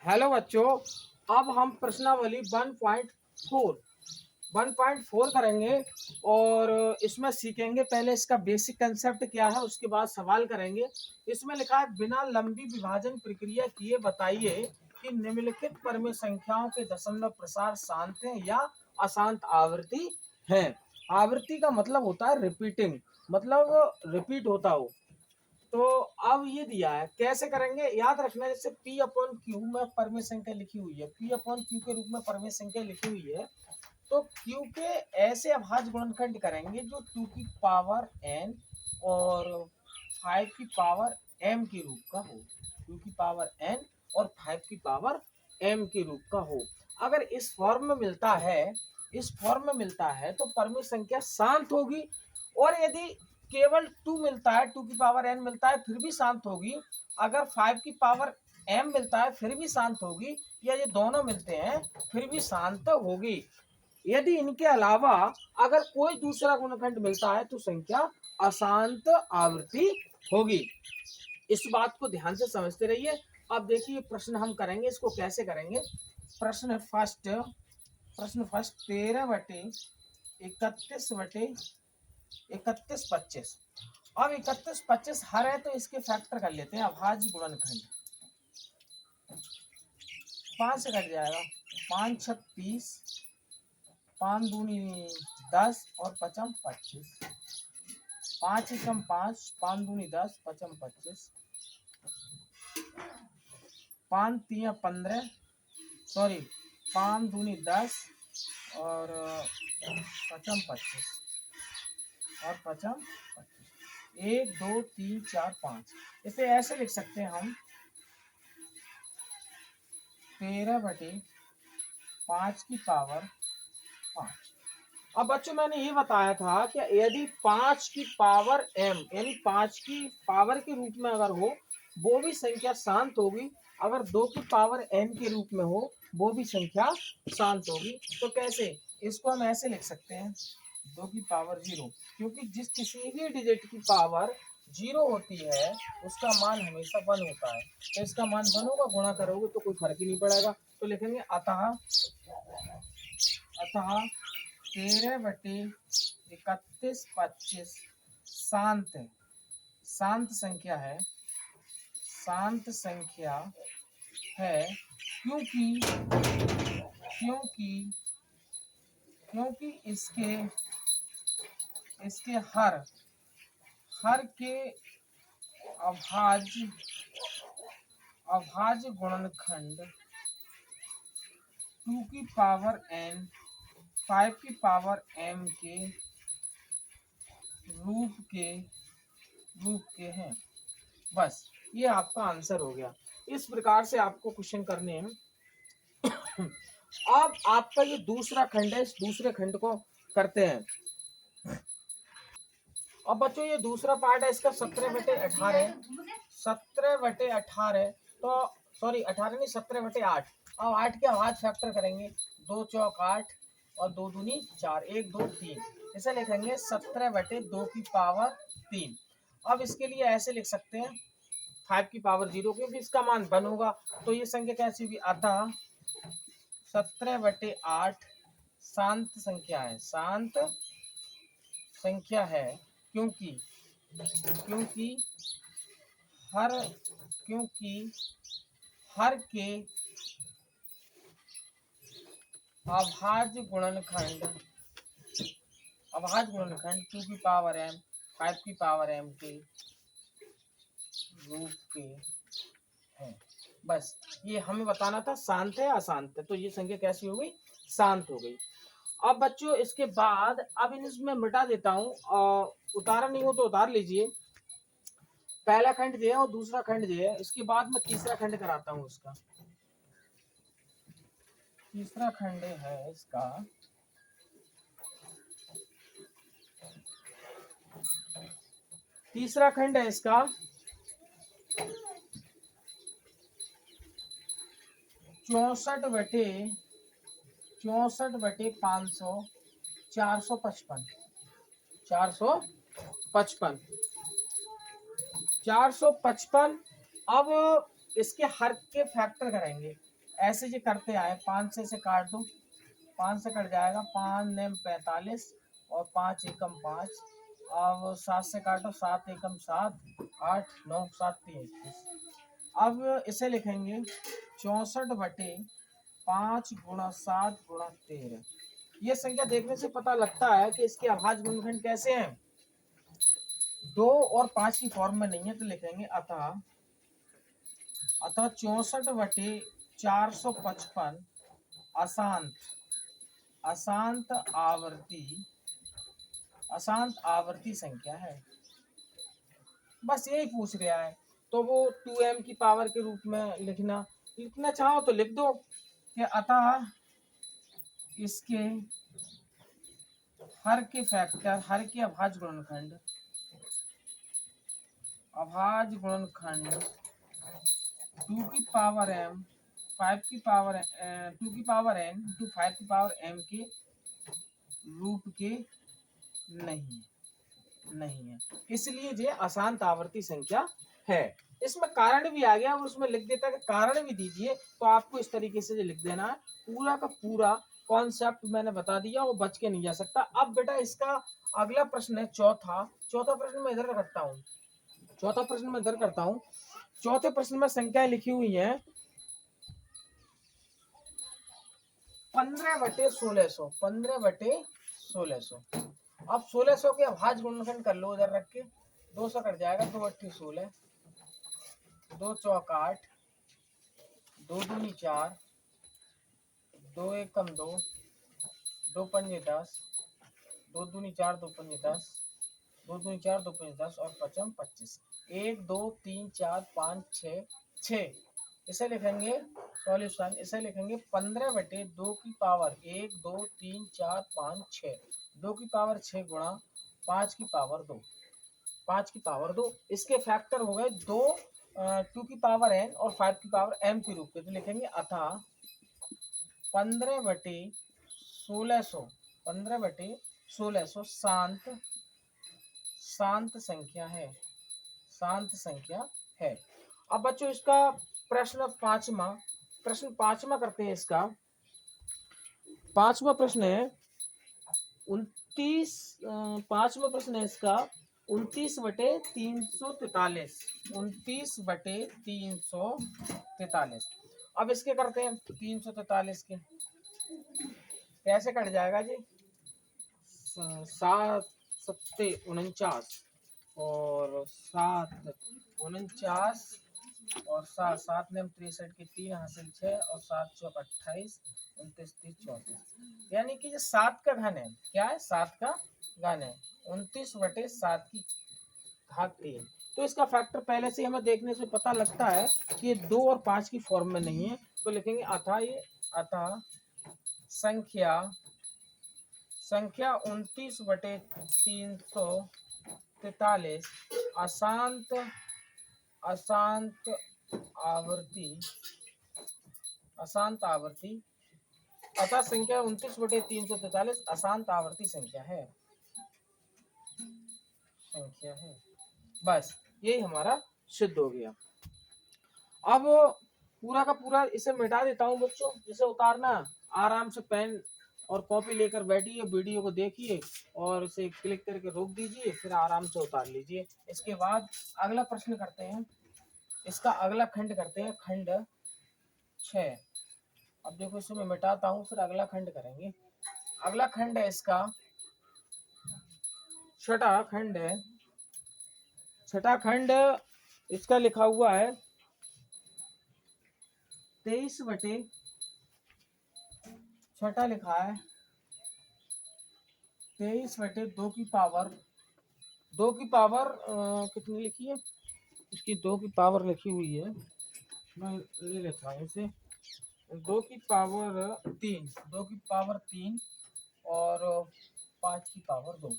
Hello बच्चों, अब हम प्रश्नावली 1.4 करेंगे और इसमें सीखेंगे। पहले इसका बेसिक कंसेप्ट क्या है, उसके बाद सवाल करेंगे। इसमें लिखा है बिना लंबी विभाजन प्रक्रिया किए बताइए कि निम्नलिखित परमेय संख्याओं के दशमलव प्रसार शांत है या अशांत आवृत्ति है। आवृत्ति का मतलब होता है रिपीटिंग, मतलब रिपीट होता हो। तो अब ये दिया है, कैसे करेंगे याद रखना। जैसे P अपॉन क्यू में परमेय संख्या लिखी हुई है, P अपॉन क्यू के रूप में परमेय संख्या लिखी हुई है, तो Q के ऐसे अभाज्य गुणनखंड करेंगे जो 2 की पावर n और 5 की पावर m के रूप का हो। 2 की पावर n और 5 की पावर m के रूप का हो। अगर इस फॉर्म में मिलता है तो परमेय संख्या शांत होगी। और यदि केवल 2 मिलता है, 2 की पावर n मिलता है, फिर भी शांत होगी। अगर 5 की पावर m मिलता है फिर भी शांत होगी, या ये दोनों मिलते हैं फिर भी शांत होगी। यदि इनके अलावा अगर कोई दूसरा गुणनखंड मिलता है तो संख्या अशांत आवृत्ति होगी। इस बात को ध्यान से समझते रहिए। अब देखिए प्रश्न हम करेंगे, इसको कैसे करेंगे। प्रश्न फर्स्ट 13/31/31/25। अब 31/25 हर है तो इसके फैक्टर कर लेते हैं। अभाज्य गुणनखंड 5 से कट जाएगा, 5 6 30, 5 दूनी 10 और 5 25, 5 एकम 5, 5 दूनी 10, 5 25, 5 3 15, सॉरी 5 दूनी 10 और 5 25 और 5 25, 1 2 3 4 5। इसे ऐसे लिख सकते हैं हम 13/5 की पावर 5। अब बच्चों मैंने ये बताया था कि यदि 5 की पावर m यानी 5 की पावर के रूप में अगर हो वो भी संख्या शांत होगी। अगर 2 की पावर n के रूप में हो वो भी संख्या शांत होगी। तो कैसे, इसको हम ऐसे लिख सकते हैं 2 की पावर 0, क्योंकि जिस किसी भी डिजिट की पावर 0 होती है उसका मान हमेशा 1 होता है। तो इसका मान 1 होगा, गुणा करोगे तो कोई फर्क ही नहीं पड़ेगा। तो लिखेंगे अतः 13/31/25 शांत है, शांत संख्या है, शांत संख्या है, क्योंकि क्योंकि क्योंकि इसके हर के अभाज्य गुणनखंड 2 की पावर n 5 की पावर m के रूप के हैं। बस ये आपका आंसर हो गया। इस प्रकार से आपको क्वेश्चन करने हैं। अब आपका ये दूसरा खंड है, इस दूसरे खंड को करते हैं। अब बच्चों ये दूसरा पार्ट है इसका 17/18, 17/18। तो सॉरी 18 नहीं, 17/8। अब 8 के अभाज्य फैक्टर करेंगे, 2 चौक 8 और 2 दूनी 4, 1 2 3। इसे लिखेंगे 17/2 की पावर 3। अब इसके लिए ऐसे लिख सकते हैं 5 की पावर 0, क्योंकि इसका मान 1 होगा। तो ये संख्या कैसी होगी, अतः 17/8 शांत संख्या है, शांत संख्या है, क्योंकि क्योंकि हर के अभाज्य गुणनखंड 2 की पावर m 5 की पावर m के रूप के हैं। बस ये हमें बताना था शांत है अशांत है। तो ये संख्या कैसी हो गई, शांत हो गई। अब बच्चों इसके बाद अब इसमें मिटा देता हूँ, उतारा नहीं हो तो उतार लीजिए। पहला खंड जो है और दूसरा खंड जो है, इसके बाद मैं तीसरा खंड कराता हूँ। इसका तीसरा खंड है, इसका तीसरा खंड है इसका 64/500 455। अब इसके हर के फैक्टर करेंगे। ऐसे ये करते आए, 5 से काट दो, 5 से कट जाएगा, 5 नेम 45 और 5 एकम 5। अब 7 से काटो, 7 एकम 7, 8 9 7 3 21। अब इसे लिखेंगे 64/5 गुणा 7 गुणा 13। ये संख्या देखने से पता लगता है कि इसके अभाज्य गुणनखंड कैसे हैं। 2 और 5 की फॉर्म में नहीं है तो लिखेंगे अतः 64/455 अशांत अशांत आवर्ती संख्या है। बस यही पूछ रहा है, तो वो 2m की पावर के रूप में लिखना चाहो तो लिख दो कि अतः इसके हर के फैक्टर, हर के अभाज्य गुणनखंड 2 की पावर m 5 की पावर 2 की पावर n टू 5 की पावर m के रूप के नहीं है, इसलिए ये अशांत आवर्ती संख्या है। इसमें कारण भी आ गया, उसमें लिख देता है, कारण भी दीजिए, तो आपको इस तरीके से लिख देना है। पूरा का पूरा कॉन्सेप्ट मैंने बता दिया, वो बच के नहीं जा सकता। अब बेटा इसका अगला प्रश्न है चौथा प्रश्न मैं इधर करता हूँ। चौथे प्रश्न में संख्याएं लिखी हुई है 15/1600। 15/1600। अब 1600 के अभाज्य गुणनखंड कर लो, उधर रख के 200 कट जाएगा, 2 8 16, 2 चौक 8, 2 दूनी 4, 2 एकम 2, 2 पंजे 10, 2 दूनी 4, 2 पंजे 10, 2 दूनी 4, 2 पंजे 10 और 5 25। 1 2 3 4 5 6। इसे लिखेंगे सॉल्यूशन, इसे लिखेंगे 15/2 की पावर 1 2 3 4 5 6, 2 की पावर 6 गुणा 5 की पावर 2, 5 की पावर 2। इसके फैक्टर हो गए 2 2 की पावर n और 5 की पावर m के रूप में, तो लिखेंगे अतः 15/1600 शांत संख्या है। अब बच्चों इसका प्रश्न पांचवा करते हैं। इसका पांचवा प्रश्न है 29/343। 29/343। अब इसके करते हैं 343 के, कैसे कट जाएगा जी, 7 7 49 और 7 49 और 7 7 में 63 के 3 हासिल 6 और 7 चौक 28, 29 30 34, यानी कि ये 7 का घन है। क्या है? 7 का घन है। 29/7 की घात 3। तो इसका फैक्टर पहले से हमें देखने से पता लगता है कि ये 2 और 5 की फॉर्म में नहीं है, तो लिखेंगे अतः संख्या 29/343 अशांत आवर्ती अतः संख्या 29/343 अशांत आवर्ती संख्या है। बस यही हमारा सिद्ध हो गया। अब पूरा का पूरा इसे मिटा देता हूँ बच्चों। इसे उतारना, आराम से पेन और कॉपी लेकर बैठिए, वीडियो को देखिए और इसे क्लिक करके रोक दीजिए, फिर आराम से उतार लीजिए। इसके बाद अगला प्रश्न करते हैं, इसका अगला खंड करते हैं, खंड 6। अब देखो इसे मैं मिटाता हूँ, फिर अगला खंड करेंगे। अगला खंड है इसका छठा खंड। इसका लिखा हुआ है 23/6 लिखा है 23/2 की पावर कितनी लिखी है, इसकी 2 की पावर लिखी हुई है, मैं ले लेता हूँ इसे। 2 की पावर 3 और 5 की पावर 2।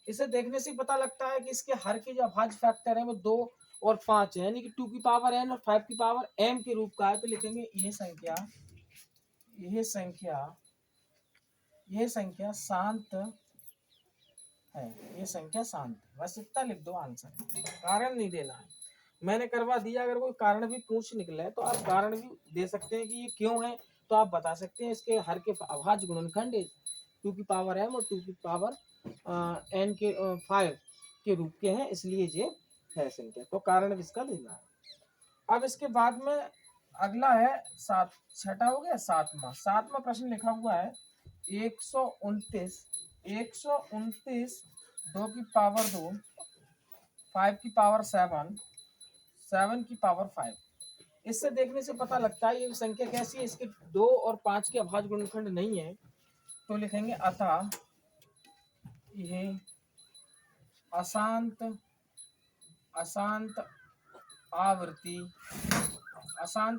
इसे देखने से पता लगता है कि इसके हर के जो अभाज्य फैक्टर है वो 2 और 5 है, यानी कि 2 की पावर n और 5 की पावर m के रूप का है। तो लिखेंगे यह संख्या शांत है। बस इतना लिख दो आंसर, कारण नहीं देना है। मैंने करवा दिया। अगर कोई कारण भी पूछ निकले तो आप कारण भी दे सकते हैं कि ये क्यों है, तो आप बता सकते हैं। इसके हर के अभाज्य गुणनखंड 2 की पावर m और 2 की पावर n के 5 के रूप के हैं, इसलिए ये है संख्या। तो कारण इसका देना है। अब इसके बाद में अगला है छठा हो गया सातवां प्रश्न लिखा हुआ है 129 2 की पावर 2 5 की पावर 7 7 की पावर 5। इससे देखने से पता लगता है ये संख्या कैसी है, इसके 2 और 5 के अभाज्य गुणनखंड नहीं है। तो लिखेंगे अतः यह अशांत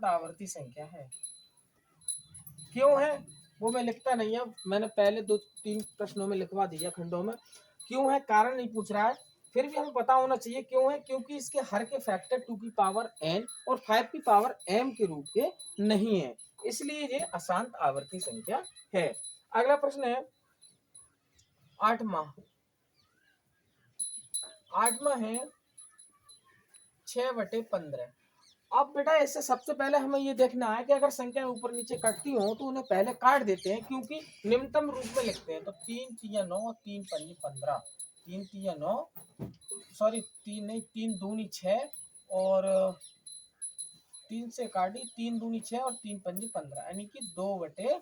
आवर्ती संख्या है। क्यों है वो मैं लिखता नहीं है, मैंने पहले 2-3 प्रश्नों में लिखवा दिया खंडों में। क्यों है कारण नहीं पूछ रहा है, फिर भी हमें पता होना चाहिए क्यों है। क्योंकि इसके हर के फैक्टर 2 की पावर n और 5 की पावर m के रूप के नहीं है, इसलिए ये अशांत आवर्ती संख्या है। अगला प्रश्न है आठवां है 6/15। अब बेटा इससे सबसे पहले हमें ये देखना है कि अगर संख्या ऊपर नीचे कटती हो तो उन्हें पहले काट देते हैं, क्योंकि निम्नतम रूप में लिखते हैं। तो 3 तिया 9 3 पंजी 15, 3 तिया 9 सॉरी 3 नहीं 3 दूनी 6 और 3 से काटी 3 दूनी 6 और 3 पंजी 15, यानी कि 2/5।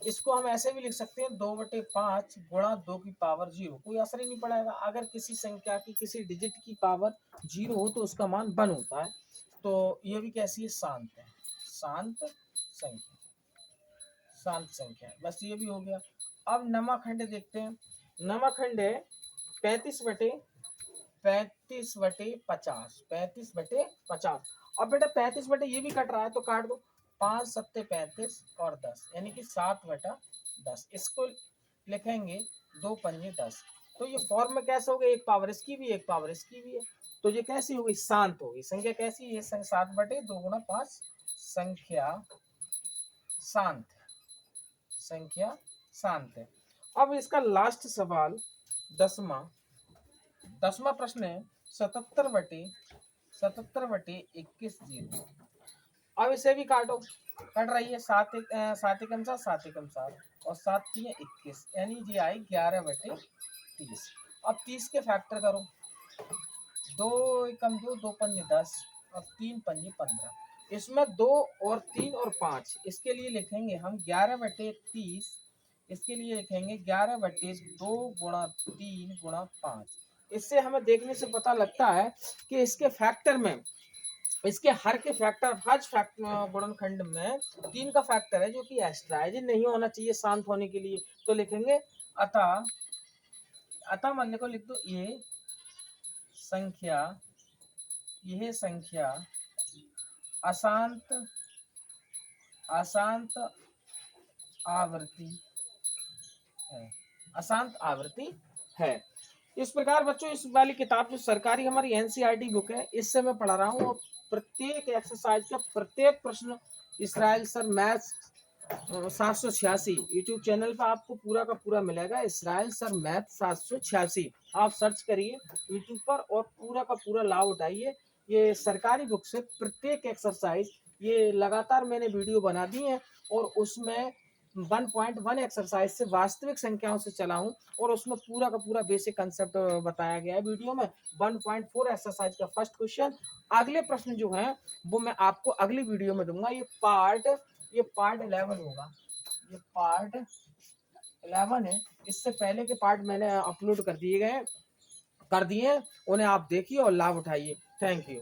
इसको हम ऐसे भी लिख सकते हैं 2/5 गुणा 2 की पावर 0। कोई असर ही नहीं पड़ेगा। अगर किसी संख्या की किसी डिजिट की पावर 0 हो तो उसका मान 1 होता है। तो ये भी कैसी है, शांत है, शांत संख्या। बस ये भी हो गया। अब नवाखंड देखते हैं। नवाखंड है 35/50। अब बेटा 35 ये भी कट रहा है तो काट दो। 5 सत्ते 35 और 10, यानी कि 7/10। इसको लिखेंगे 2 पंजे 10। तो ये फॉर्म में कैसे हो गया, एक पावर इसकी भी एक पावर इसकी भी है। तो ये कैसी होगी, शांत होगी। संख्या कैसी है, 7/2 गुणा 5। संख्या शांत है। अब इसका लास्ट सवाल 10वां प्रश्न है 77/21 0। अब इसे भी काटो, कट रही है 7 एकम 7 और 7 3 21, यानी ये आई 11/30। अब 30 के फैक्टर करो, 2 एकम 2 2 पंजे 10 और 3 पंजे 15। इसमें 2 और 3 और 5, इसके लिए लिखेंगे हम 11/30। इसके लिए लिखेंगे 11/2 गुणा 3 गुणा 5। इससे हमें देखने से पता लगता है कि इसके फैक्टर में, इसके हर के फैक्टर हज गुणनखंड में 3 का फैक्टर है, जो कि एक्स्ट्रा है, नहीं होना चाहिए शांत होने के लिए। तो लिखेंगे अतः मान को लिख दो यह संख्या अशांत आवृत्ति है। इस प्रकार बच्चों इस वाली किताब जो सरकारी हमारी एनसीईआरटी बुक है, इससे मैं पढ़ा रहा हूँ। और प्रत्येक एक्सरसाइज का प्रत्येक प्रश्न Israel sir maths 786 YouTube channel पर आपको पूरा का पूरा मिलेगा। इसराइल सर मैथ 786 आप सर्च करिए यूट्यूब पर और पूरा का पूरा लाभ उठाइए। ये सरकारी बुक से प्रत्येक एक्सरसाइज ये लगातार मैंने वीडियो बना दी है, और उसमें 1.1 एक्सरसाइज से वास्तविक संख्याओं से चला हूँ, और उसमें पूरा का पूरा बेसिक कंसेप्ट बताया गया है वीडियो में। 1.4 एक्सरसाइज का फर्स्ट क्वेश्चन। अगले प्रश्न जो हैं वो मैं आपको अगली वीडियो में दूंगा। ये पार्ट 11 होगा, ये पार्ट 11 है। इससे पहले के पार्ट मैंने अपलोड कर दिए, उन्हें आप देखिए और लाभ उठाइए। Thank you.